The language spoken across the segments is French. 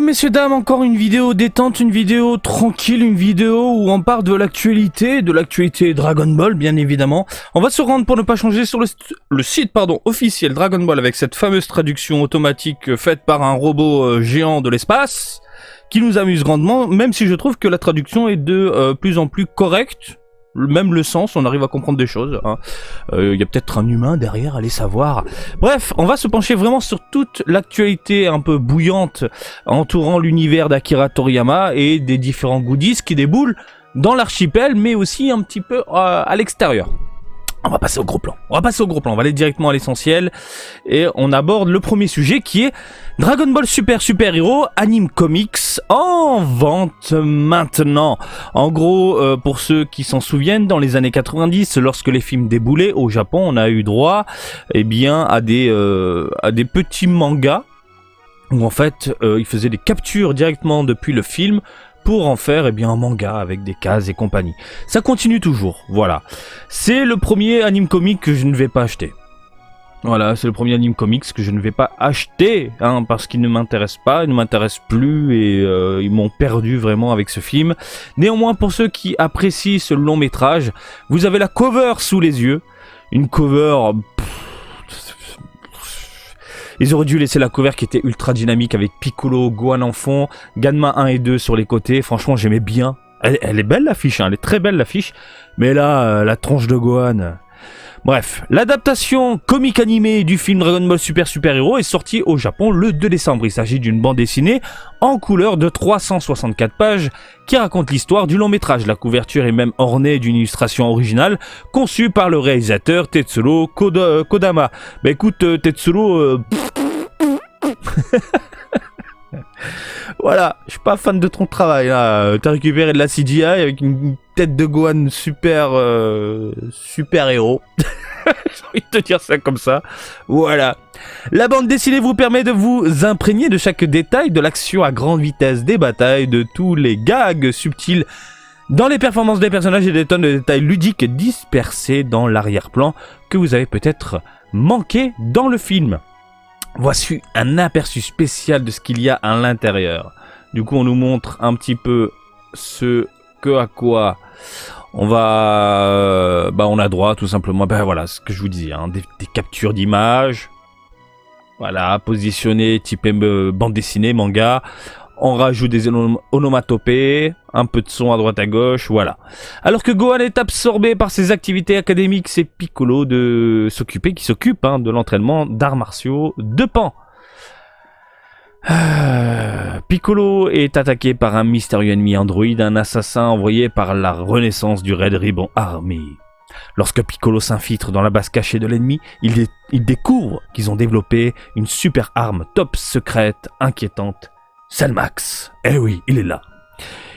messieurs, dames, encore une vidéo détente, une vidéo tranquille, une vidéo où on parle de l'actualité Dragon Ball, bien évidemment. On va se rendre pour ne pas changer sur le site officiel Dragon Ball avec cette fameuse traduction automatique faite par un robot géant de l'espace qui nous amuse grandement, même si je trouve que la traduction est de plus en plus correcte. Même le sens, on arrive à comprendre des choses. Y a peut-être un humain derrière, allez savoir. Bref, on va se pencher vraiment sur toute l'actualité un peu bouillante entourant l'univers d'Akira Toriyama et des différents goodies qui déboulent dans l'archipel, mais aussi un petit peu à l'extérieur. On va passer au gros plan. On va aller directement à l'essentiel et on aborde le premier sujet qui est Dragon Ball Super Super Hero Anime Comics en vente maintenant. En gros, pour ceux qui s'en souviennent, dans les années 90, lorsque les films déboulaient au Japon, on a eu droit à des petits mangas où en fait ils faisaient des captures directement depuis le film pour en faire un manga avec des cases et compagnie. Ça continue toujours, voilà. C'est le premier anime comic que je ne vais pas acheter. Voilà, c'est le premier anime comics que je ne vais pas acheter, parce qu'il ne m'intéresse pas, il ne m'intéresse plus et ils m'ont perdu vraiment avec ce film. Néanmoins, pour ceux qui apprécient ce long métrage, vous avez la cover sous les yeux. Une cover... Ils auraient dû laisser la cover qui était ultra dynamique avec Piccolo, Gohan en fond, Ganma 1 et 2 sur les côtés. Franchement, j'aimais bien. Elle est belle l'affiche, elle est très belle l'affiche. Mais là, la tronche de Gohan... Bref, l'adaptation comique animée du film Dragon Ball Super Super Hero est sortie au Japon le 2 décembre. Il s'agit d'une bande dessinée en couleur de 364 pages qui raconte l'histoire du long métrage. La couverture est même ornée d'une illustration originale conçue par le réalisateur Tetsuro Kodama. Bah écoute, Tetsuro... Voilà, je suis pas fan de ton travail là. T'as récupéré de la CGI avec une tête de Gohan super héros. J'ai envie de te dire ça comme ça. Voilà. La bande dessinée vous permet de vous imprégner de chaque détail de l'action à grande vitesse, des batailles, de tous les gags subtils dans les performances des personnages et des tonnes de détails ludiques dispersés dans l'arrière-plan que vous avez peut-être manqué dans le film. Voici un aperçu spécial de ce qu'il y a à l'intérieur. Du coup, on nous montre un petit peu à quoi on va... on a droit, tout simplement. Voilà, ce que je vous disais, des captures d'images. Voilà, positionnées, type bande dessinée, manga. On rajoute des onomatopées, un peu de son à droite à gauche, voilà. Alors que Gohan est absorbé par ses activités académiques, c'est Piccolo qui s'occupe de l'entraînement d'arts martiaux de Pan. Piccolo est attaqué par un mystérieux ennemi androïde, un assassin envoyé par la renaissance du Red Ribbon Army. Lorsque Piccolo s'infiltre dans la base cachée de l'ennemi, il découvre qu'ils ont développé une super arme top secrète, inquiétante. Cellmax, oui, il est là.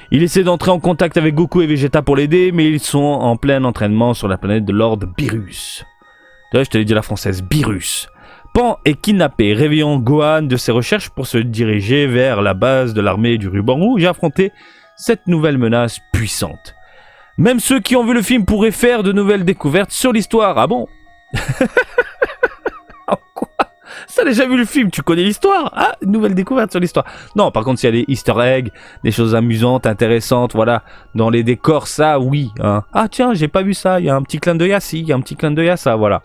Il essaie d'entrer en contact avec Goku et Vegeta pour l'aider, mais ils sont en plein entraînement sur la planète de Lord Beerus. Je te l'ai dit à la française, Beerus. Pan est kidnappé, réveillant Gohan de ses recherches pour se diriger vers la base de l'armée du Ruban Rouge et affronter cette nouvelle menace puissante. Même ceux qui ont vu le film pourraient faire de nouvelles découvertes sur l'histoire. Ah bon? Quoi? T'as déjà vu le film, tu connais l'histoire? Ah, une nouvelle découverte sur l'histoire. Non, par contre, s'il y a des easter eggs, des choses amusantes, intéressantes, voilà, dans les décors, ça, oui. Ah tiens, j'ai pas vu ça, il y a un petit clin d'œil à ci, il y a un petit clin d'œil à ça, voilà.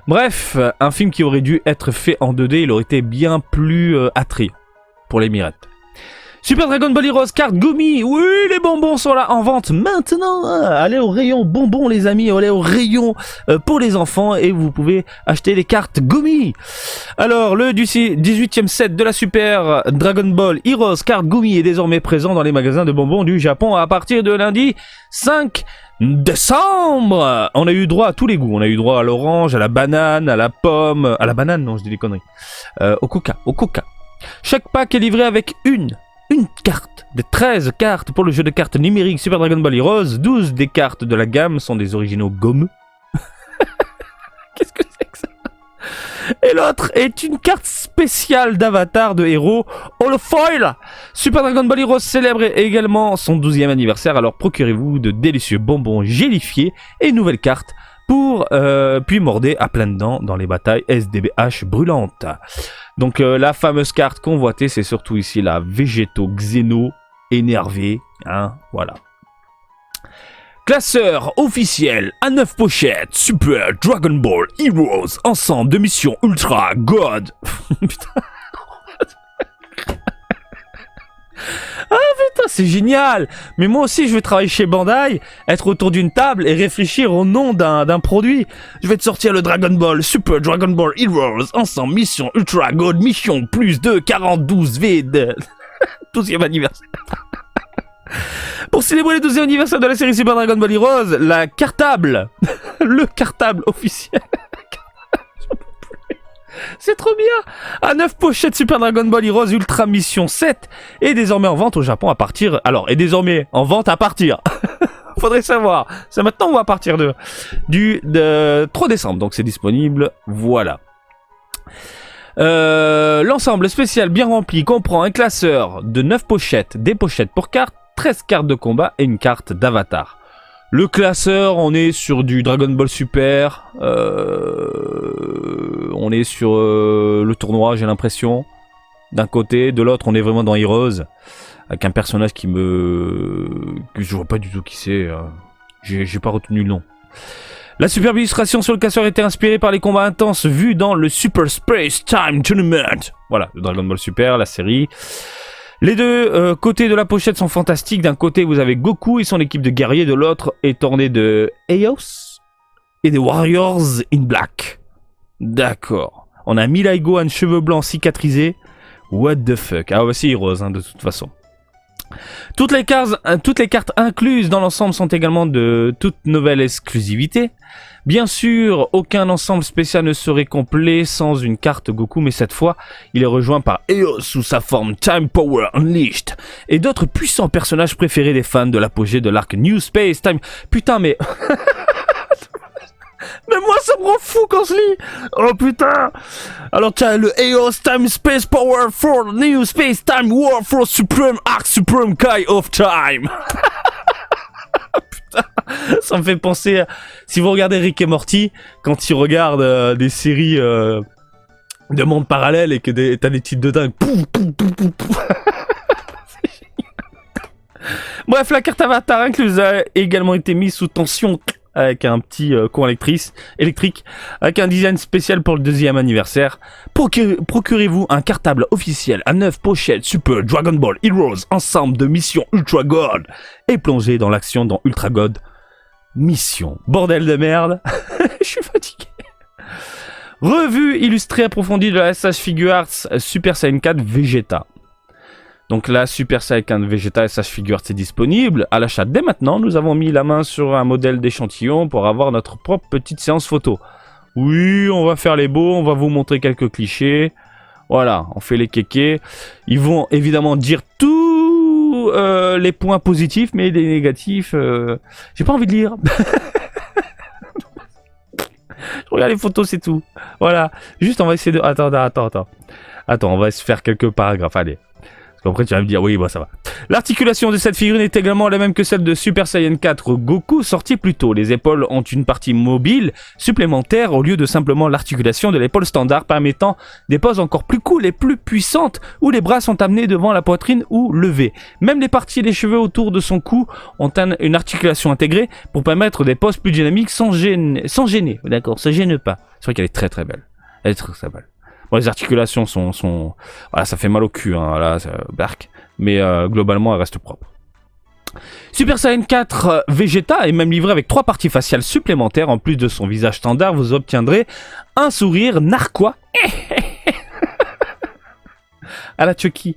Bref, un film qui aurait dû être fait en 2D, il aurait été bien plus attrayant pour les mirettes. Super Dragon Ball Heroes carte Gumi. Oui, les bonbons sont là en vente maintenant. Allez au rayon bonbons les amis, allez au rayon pour les enfants et vous pouvez acheter les cartes Gumi. Alors, le 18e set de la Super Dragon Ball Heroes carte Gumi est désormais présent dans les magasins de bonbons du Japon à partir de lundi 5 décembre. On a eu droit à tous les goûts. On a eu droit à l'orange, à la banane, à la pomme, à la banane, non, je dis des conneries. Au coca. Chaque pack est livré avec une carte, des 13 cartes pour le jeu de cartes numérique Super Dragon Ball Heroes. 12 des cartes de la gamme sont des originaux gommeux. Qu'est-ce que c'est que ça? Et l'autre est une carte spéciale d'avatar de héros holofoil. Super Dragon Ball Heroes célèbre également son 12e anniversaire, alors procurez-vous de délicieux bonbons gélifiés et une nouvelle carte puis mordait à pleines dents dans les batailles SDBH brûlantes. Donc la fameuse carte convoitée, c'est surtout ici la Végéto Xeno énervé, hein, voilà. Classeur officiel à 9 pochettes, Super Dragon Ball Heroes, ensemble de missions Ultra God. Putain. Ah putain, c'est génial. Mais moi aussi, je veux travailler chez Bandai, être autour d'une table et réfléchir au nom d'un produit. Je vais te sortir le Dragon Ball, Super Dragon Ball Heroes, ensemble mission Ultra God, mission plus de 42 V de 12e anniversaire. Pour célébrer le 12e anniversaire de la série Super Dragon Ball Heroes, la cartable, le cartable officiel. C'est trop bien. À 9 pochettes Super Dragon Ball Heroes Ultra Mission 7 est désormais en vente au Japon à partir... Alors, est désormais en vente à partir... Faudrait savoir. C'est maintenant ou à partir du 3 décembre. Donc c'est disponible. Voilà. L'ensemble spécial bien rempli comprend un classeur de 9 pochettes, des pochettes pour cartes, 13 cartes de combat et une carte d'avatar. Le classeur, on est sur du Dragon Ball Super. On est sur le tournoi, j'ai l'impression. D'un côté, de l'autre, on est vraiment dans Heroes. Avec un personnage que je vois pas du tout qui c'est. J'ai pas retenu le nom. La superbe illustration sur le classeur était inspirée par les combats intenses vus dans le Super Space Time Tournament. Voilà, le Dragon Ball Super, la série. Les deux côtés de la pochette sont fantastiques. D'un côté, vous avez Goku et son équipe de guerriers. De l'autre est orné de Eos et des Warriors in Black. D'accord. On a Mirai Gohan, cheveux blancs cicatrisés. What the fuck. Ah, voici Heroes, hein, de toute façon. Toutes les cartes incluses dans l'ensemble sont également de toute nouvelle exclusivité. Bien sûr, aucun ensemble spécial ne serait complet sans une carte Goku, mais cette fois, il est rejoint par Eos sous sa forme Time Power Unleashed et d'autres puissants personnages préférés des fans de l'apogée de l'arc New Space Time. Putain, mais... Mais moi ça me rend fou quand je lis. Oh putain. Alors t'as le Eos Time Space Power for New Space Time War for Supreme Arc Supreme Kai of Time. Putain, ça me fait penser à... Si vous regardez Rick et Morty, quand ils regardent des séries de monde parallèle et que t'as des titres de dingue. Pouf, pouf, pouf, pouf, pouf. Bref, la carte avatar incluse a également été mise sous tension avec un petit courant électrique, avec un design spécial pour le 2e anniversaire. Procurez-vous un cartable officiel à 9 pochettes Super Dragon Ball Heroes, ensemble de missions Ultra God, et plongez dans l'action dans Ultra God Mission. Bordel de merde, je suis fatigué. Revue illustrée approfondie de la SH Figuarts Super Saiyan 4 Vegeta. Donc là, Super Saiyan Vegeta SH Figuarts est disponible à l'achat dès maintenant. Nous avons mis la main sur un modèle d'échantillon pour avoir notre propre petite séance photo. Oui, on va faire les beaux, on va vous montrer quelques clichés. Voilà, on fait les kékés. Ils vont évidemment dire tous les points positifs, mais les négatifs, j'ai pas envie de lire. Je regarde les photos, c'est tout. Voilà, juste on va essayer de... Attends, on va se faire quelques paragraphes, allez. Après tu vas me dire oui bah ça va. L'articulation de cette figurine est également la même que celle de Super Saiyan 4 Goku sorti plus tôt. Les épaules ont une partie mobile supplémentaire au lieu de simplement l'articulation de l'épaule standard, permettant des poses encore plus cool et plus puissantes où les bras sont amenés devant la poitrine ou levés. Même les parties des cheveux autour de son cou ont une articulation intégrée pour permettre des poses plus dynamiques sans gêner. D'accord, ça gêne pas. C'est vrai qu'elle est très très belle. Elle est très très belle. Bon, les articulations sont... Voilà, ça fait mal au cul, hein, là, bark. Mais globalement, elle reste propre. Super Saiyan 4 Vegeta est même livré avec 3 parties faciales supplémentaires. En plus de son visage standard, vous obtiendrez un sourire narquois. À la Chucky.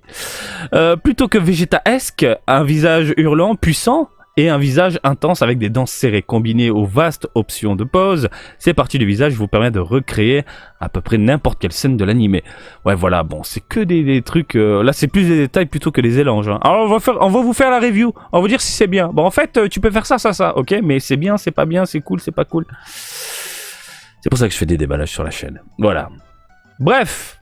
Plutôt que Vegeta-esque, un visage hurlant, puissant, et un visage intense avec des dents serrées combinées aux vastes options de pose. Ces parties du visage vous permettent de recréer à peu près n'importe quelle scène de l'animé. Ouais voilà, bon, c'est que des trucs... là c'est plus des détails plutôt que des élanges. Hein. Alors on va vous faire la review, on va vous dire si c'est bien. Bon en fait, tu peux faire ça, ok, mais c'est bien, c'est pas bien, c'est cool, c'est pas cool. C'est pour ça que je fais des déballages sur la chaîne. Voilà. Bref.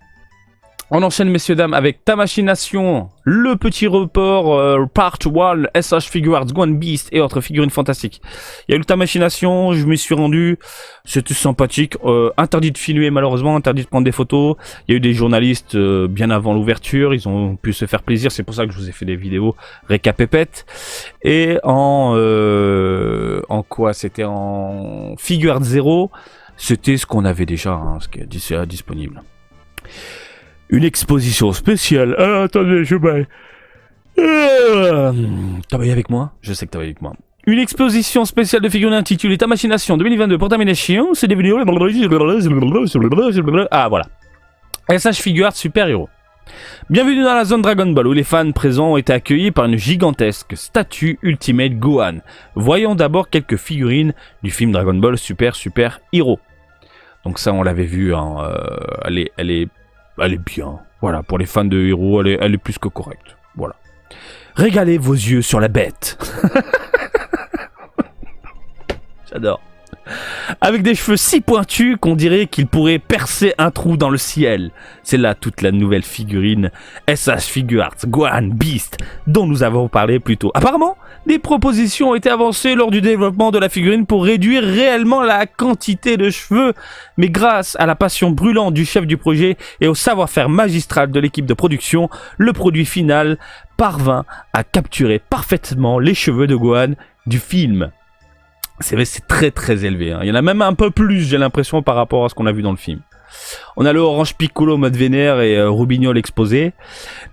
On enchaîne, messieurs, dames, avec Ta Machination, le petit report Part 1, SH Figuarts, One Beast et autres figurines fantastiques. Il y a eu Ta Machination, je m'y suis rendu, c'était sympathique, interdit de filmer malheureusement, interdit de prendre des photos. Il y a eu des journalistes bien avant l'ouverture, ils ont pu se faire plaisir, c'est pour ça que je vous ai fait des vidéos récapépètes. Et en quoi? C'était en Figuarts 0, c'était ce qu'on avait déjà, hein, ce qui est disponible. Une exposition spéciale. Ah, attendez, je baille. T'as baillé avec moi? Je sais que t'as baillé avec moi. Une exposition spéciale de figurines intitulée Ta Machination 2022 pour termination. C'est devenu... Ah, voilà. SH Figuarts Super Hero. Bienvenue dans la zone Dragon Ball où les fans présents ont été accueillis par une gigantesque statue Ultimate Gohan. Voyons d'abord quelques figurines du film Dragon Ball Super Hero. Donc ça, on l'avait vu, hein, elle est bien. Voilà, pour les fans de Hero, elle est plus que correcte. Voilà. Régalez vos yeux sur la bête. J'adore. Avec des cheveux si pointus qu'on dirait qu'il pourrait percer un trou dans le ciel. C'est là toute la nouvelle figurine SH Figuarts Gohan Beast dont nous avons parlé plus tôt. Apparemment, des propositions ont été avancées lors du développement de la figurine pour réduire réellement la quantité de cheveux. Mais grâce à la passion brûlante du chef du projet et au savoir-faire magistral de l'équipe de production, le produit final parvint à capturer parfaitement les cheveux de Gohan du film. C'est vrai, c'est très très élevé, hein. Il y en a même un peu plus, j'ai l'impression, par rapport à ce qu'on a vu dans le film. On a le Orange Piccolo mode vénère et Roubignol exposé.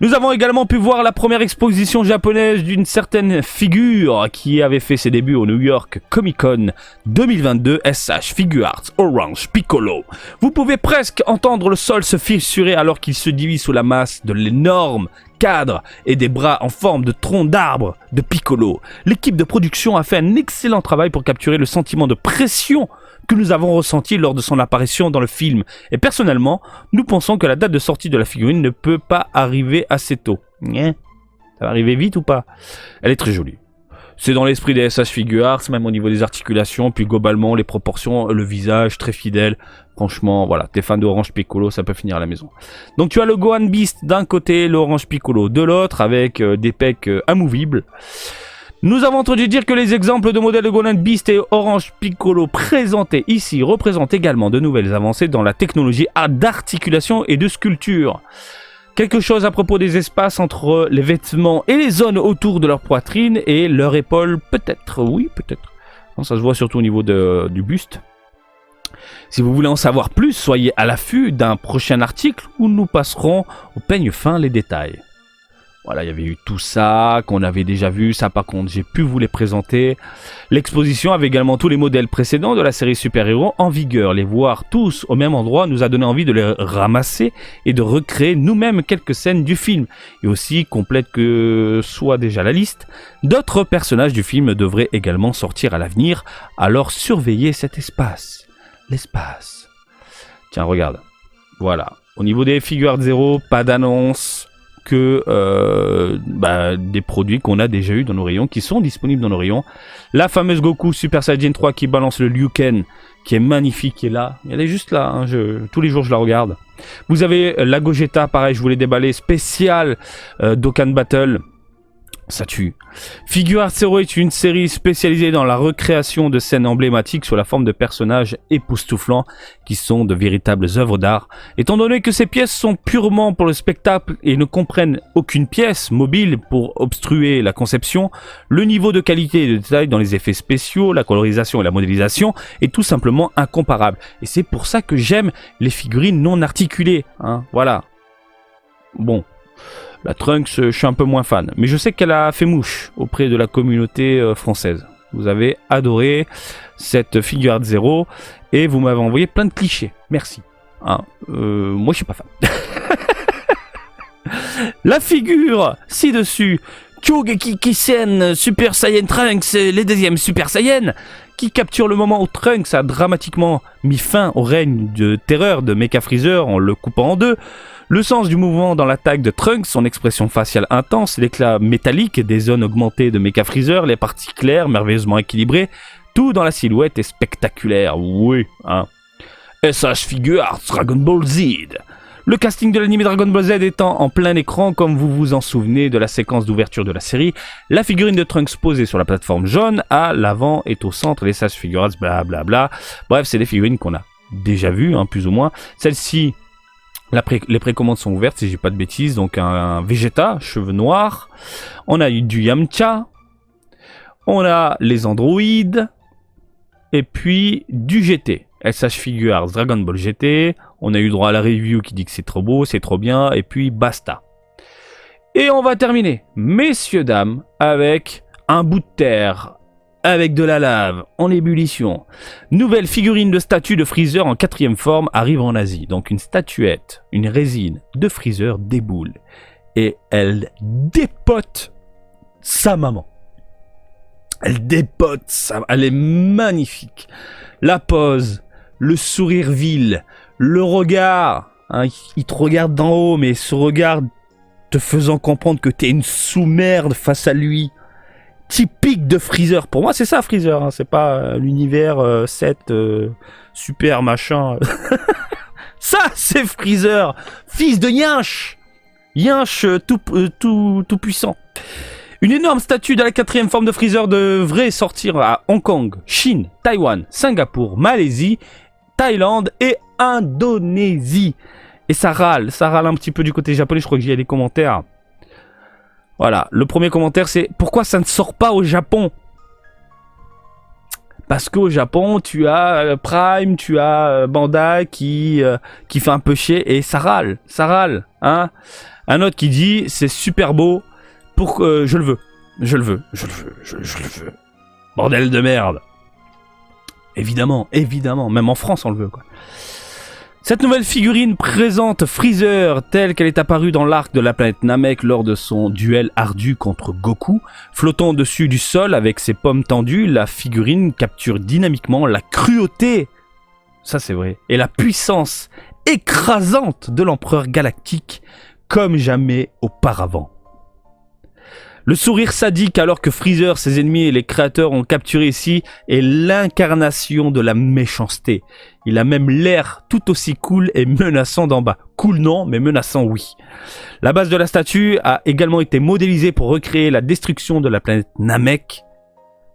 Nous avons également pu voir la première exposition japonaise d'une certaine figure qui avait fait ses débuts au New York Comic Con 2022, SH Figuarts Orange Piccolo. Vous pouvez presque entendre le sol se fissurer alors qu'il se divise sous la masse de l'énorme cadre et des bras en forme de tronc d'arbre de Piccolo. L'équipe de production a fait un excellent travail pour capturer le sentiment de pression que nous avons ressenti lors de son apparition dans le film. Et personnellement, nous pensons que la date de sortie de la figurine ne peut pas arriver assez tôt. Ça va arriver vite ou pas? Elle est très jolie. C'est dans l'esprit des SH Figuarts, même au niveau des articulations, puis globalement les proportions, le visage très fidèle. Franchement, voilà, t'es fan d'Orange Piccolo, ça peut finir à la maison. Donc tu as le Gohan Beast d'un côté, l'Orange Piccolo de l'autre, avec des pecs amovibles. Nous avons entendu dire que les exemples de modèles de Gohan Beast et Orange Piccolo présentés ici représentent également de nouvelles avancées dans la technologie d'articulation et de sculpture. Quelque chose à propos des espaces entre les vêtements et les zones autour de leur poitrine et leur épaule, peut-être, oui, peut-être. Ça se voit surtout au niveau du buste. Si vous voulez en savoir plus, soyez à l'affût d'un prochain article où nous passerons au peigne fin les détails. Voilà, il y avait eu tout ça qu'on avait déjà vu, ça par contre j'ai pu vous les présenter. L'exposition avait également tous les modèles précédents de la série Super Hero en vigueur. Les voir tous au même endroit nous a donné envie de les ramasser et de recréer nous-mêmes quelques scènes du film. Et aussi, complète que soit déjà la liste, d'autres personnages du film devraient également sortir à l'avenir, alors surveillez cet espace. L'espace. Tiens, regarde. Voilà. Au niveau des Figuarts 0, pas d'annonce que des produits qu'on a déjà eu dans nos rayons, qui sont disponibles dans nos rayons. La fameuse Goku Super Saiyan 3 qui balance le Liu Ken, qui est magnifique, qui est là. Elle est juste là, hein, tous les jours je la regarde. Vous avez la Gogeta, pareil, je vous l'ai déballé, spécial Dokkan Battle. Ça tue. Figuarts Zero est une série spécialisée dans la recréation de scènes emblématiques sous la forme de personnages époustouflants qui sont de véritables œuvres d'art. Étant donné que ces pièces sont purement pour le spectacle et ne comprennent aucune pièce mobile pour obstruer la conception, le niveau de qualité et de détail dans les effets spéciaux, la colorisation et la modélisation est tout simplement incomparable. Et c'est pour ça que j'aime les figurines non articulées, hein, voilà. Bon. La Trunks, je suis un peu moins fan. Mais je sais qu'elle a fait mouche auprès de la communauté française. Vous avez adoré cette Figuarts Zero et vous m'avez envoyé plein de clichés. Merci. Hein, moi, je suis pas fan. La figure ci-dessus, Kyogeki Kisen Super Saiyan Trunks, les deuxièmes Super Saiyan, qui capture le moment où Trunks a dramatiquement mis fin au règne de terreur de Mecha Freezer en le coupant en deux. Le sens du mouvement dans l'attaque de Trunks, son expression faciale intense, l'éclat métallique des zones augmentées de Mecha Freezer, les parties claires, merveilleusement équilibrées, tout dans la silhouette est spectaculaire, oui, hein. SH Figuarts Dragon Ball Z. Le casting de l'anime Dragon Ball Z étant en plein écran, comme vous vous en souvenez de la séquence d'ouverture de la série, la figurine de Trunks posée sur la plateforme jaune, à l'avant est au centre, les sages figurines, blablabla. Bref, c'est des figurines qu'on a déjà vues, hein, plus ou moins. Celle-ci, les précommandes sont ouvertes, si j'ai pas de bêtises, donc un Vegeta, cheveux noirs. On a eu du Yamcha, on a les androïdes, et puis du GT. SH Figures Dragon Ball GT, on a eu droit à la review qui dit que c'est trop beau, c'est trop bien, et puis basta. Et on va terminer, messieurs, dames, avec un bout de terre, avec de la lave, en ébullition. Nouvelle figurine de statue de Freezer en 4ème forme arrive en Asie. Donc une statuette, une résine de Freezer déboule. Et elle dépote sa maman. Elle dépote sa... Elle est magnifique. La pose, le sourire vil, le regard. Hein, il te regarde d'en haut, mais ce regard te faisant comprendre que t'es une sous-merde face à lui. Typique de Freezer. Pour moi, c'est ça, Freezer. Hein. C'est pas l'univers 7 super machin. Ça, c'est Freezer. Fils de Yinche. Yinche tout puissant. Une énorme statue de la 4ème forme de Freezer devrait sortir à Hong Kong, Chine, Taïwan, Singapour, Malaisie, Thaïlande et Indonésie. Et ça râle un petit peu du côté japonais, je crois que j'y ai des commentaires. Voilà, le premier commentaire c'est « Pourquoi ça ne sort pas au Japon ?» Parce qu'au Japon, tu as Prime, tu as Bandai qui fait un peu chier et ça râle, hein. Un autre qui dit « C'est super beau, je le veux. Bordel de merde. » Évidemment, même en France on le veut, quoi. Cette nouvelle figurine présente Freezer telle qu'elle est apparue dans l'arc de la planète Namek lors de son duel ardu contre Goku. Flottant au-dessus du sol avec ses pommes tendues, la figurine capture dynamiquement la cruauté, ça c'est vrai, et la puissance écrasante de l'empereur galactique comme jamais auparavant. Le sourire sadique alors que Freezer, ses ennemis et les créateurs ont capturé ici est l'incarnation de la méchanceté. Il a même l'air tout aussi cool et menaçant d'en bas. Cool non, mais menaçant oui. La base de la statue a également été modélisée pour recréer la destruction de la planète Namek.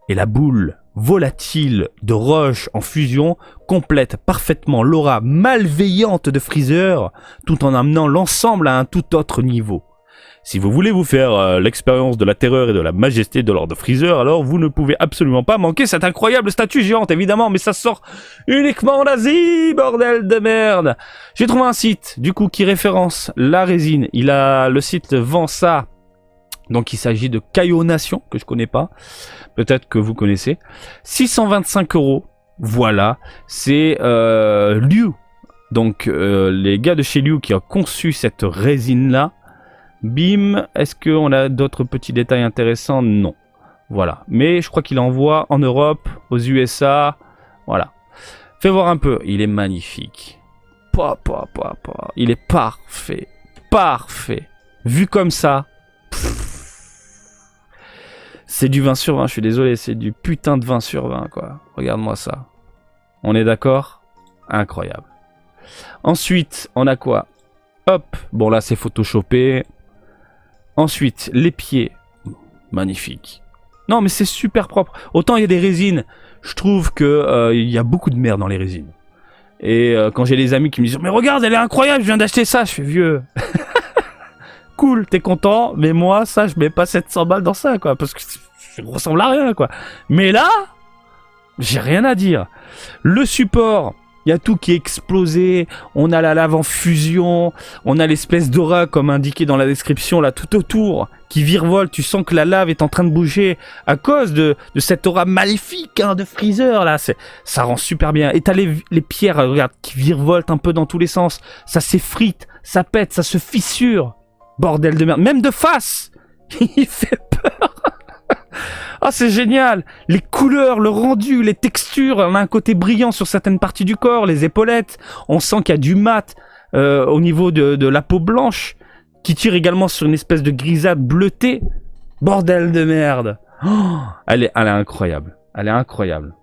Et la boule volatile de roche en fusion complète parfaitement l'aura malveillante de Freezer tout en amenant l'ensemble à un tout autre niveau. Si vous voulez vous faire l'expérience de la terreur et de la majesté de Lord Freezer, alors vous ne pouvez absolument pas manquer cette incroyable statue géante, évidemment, mais ça sort uniquement en Asie, bordel de merde. J'ai trouvé un site, du coup, qui référence la résine. Le site vend ça, donc il s'agit de Caillou Nation, que je connais pas, peut-être que vous connaissez. 625 €, voilà, c'est Liu, donc les gars de chez Liu qui ont conçu cette résine-là. Bim, est-ce qu'on a d'autres petits détails intéressants? Non. Voilà. Mais je crois qu'il envoie en Europe, aux USA. Voilà. Fais voir un peu. Il est magnifique. Il est parfait. Parfait. Vu comme ça. C'est du 20 sur 20, je suis désolé. C'est du putain de 20 sur 20, quoi. Regarde-moi ça. On est d'accord? Incroyable. Ensuite, on a quoi? Hop. Bon, là, c'est photoshopé. Ensuite, les pieds, magnifique. Non, mais c'est super propre. Autant il y a des résines, je trouve que il y a beaucoup de merde dans les résines. Et quand j'ai des amis qui me disent « Mais regarde, elle est incroyable, je viens d'acheter ça », je fais « Vieux, cool, t'es content, mais moi, ça, je mets pas 700 balles dans ça, quoi, parce que ça ressemble à rien, quoi. » Mais là, j'ai rien à dire. Le support... Il y a tout qui est explosé, on a la lave en fusion, on a l'espèce d'aura comme indiqué dans la description là tout autour, qui virevolte, tu sens que la lave est en train de bouger à cause de cette aura maléfique hein, de Freezer là, ça rend super bien. Et t'as les pierres, regarde, qui virevoltent un peu dans tous les sens, ça s'effrite, ça pète, ça se fissure, bordel de merde, même de face, il fait peur. Ah, c'est génial! Les couleurs, le rendu, les textures, on a un côté brillant sur certaines parties du corps, les épaulettes, on sent qu'il y a du mat au niveau de la peau blanche, qui tire également sur une espèce de grisâtre bleutée. Bordel de merde! Oh, elle est incroyable. Elle est incroyable.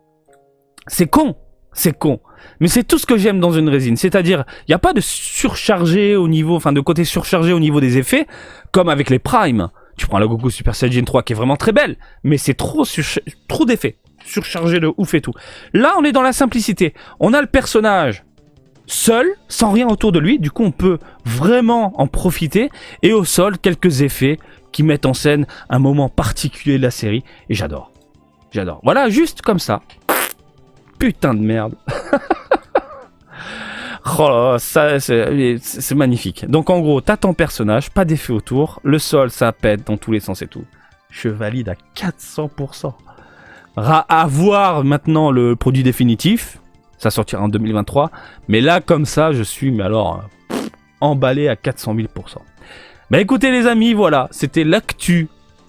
C'est con! C'est con. Mais c'est tout ce que j'aime dans une résine. C'est-à-dire, il n'y a pas de surchargé au niveau, enfin de côté surchargé au niveau des effets, comme avec les Prime. Tu prends la Goku Super Saiyan 3 qui est vraiment très belle, mais c'est trop d'effets. Surchargé de ouf et tout. Là, on est dans la simplicité. On a le personnage seul, sans rien autour de lui. Du coup, on peut vraiment en profiter. Et au sol, quelques effets qui mettent en scène un moment particulier de la série. Et j'adore. J'adore. Voilà, juste comme ça. Putain de merde. Oh là, ça, c'est magnifique. Donc en gros, t'as ton personnage, pas d'effet autour. Le sol, ça pète dans tous les sens et tout. Je valide à 400%. À voir maintenant le produit définitif. Ça sortira en 2023. Mais là, comme ça, je suis, mais alors, emballé à 400 000%. Bah écoutez les amis, voilà. C'était l'actu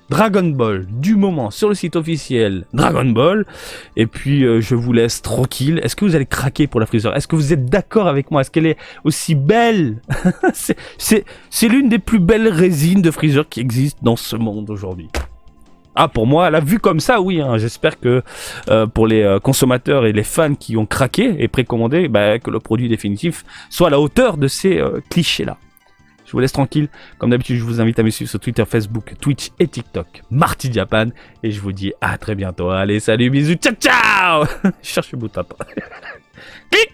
Dragon Ball du moment sur le site officiel Dragon Ball. Et puis je vous laisse tranquille. Est-ce que vous allez craquer pour la Freezer? Est-ce que vous êtes d'accord avec moi? Est-ce qu'elle est aussi belle? C'est l'une des plus belles résines de Freezer qui existent dans ce monde aujourd'hui. Ah, pour moi, la vue comme ça, oui. Hein. J'espère que pour les consommateurs et les fans qui ont craqué et précommandé, bah, que le produit définitif soit à la hauteur de ces clichés-là. Je vous laisse tranquille. Comme d'habitude, je vous invite à me suivre sur Twitter, Facebook, Twitch et TikTok. Marty Japan. Et je vous dis à très bientôt. Allez, salut, bisous, ciao, ciao. Je cherche le bout de tape. Clic.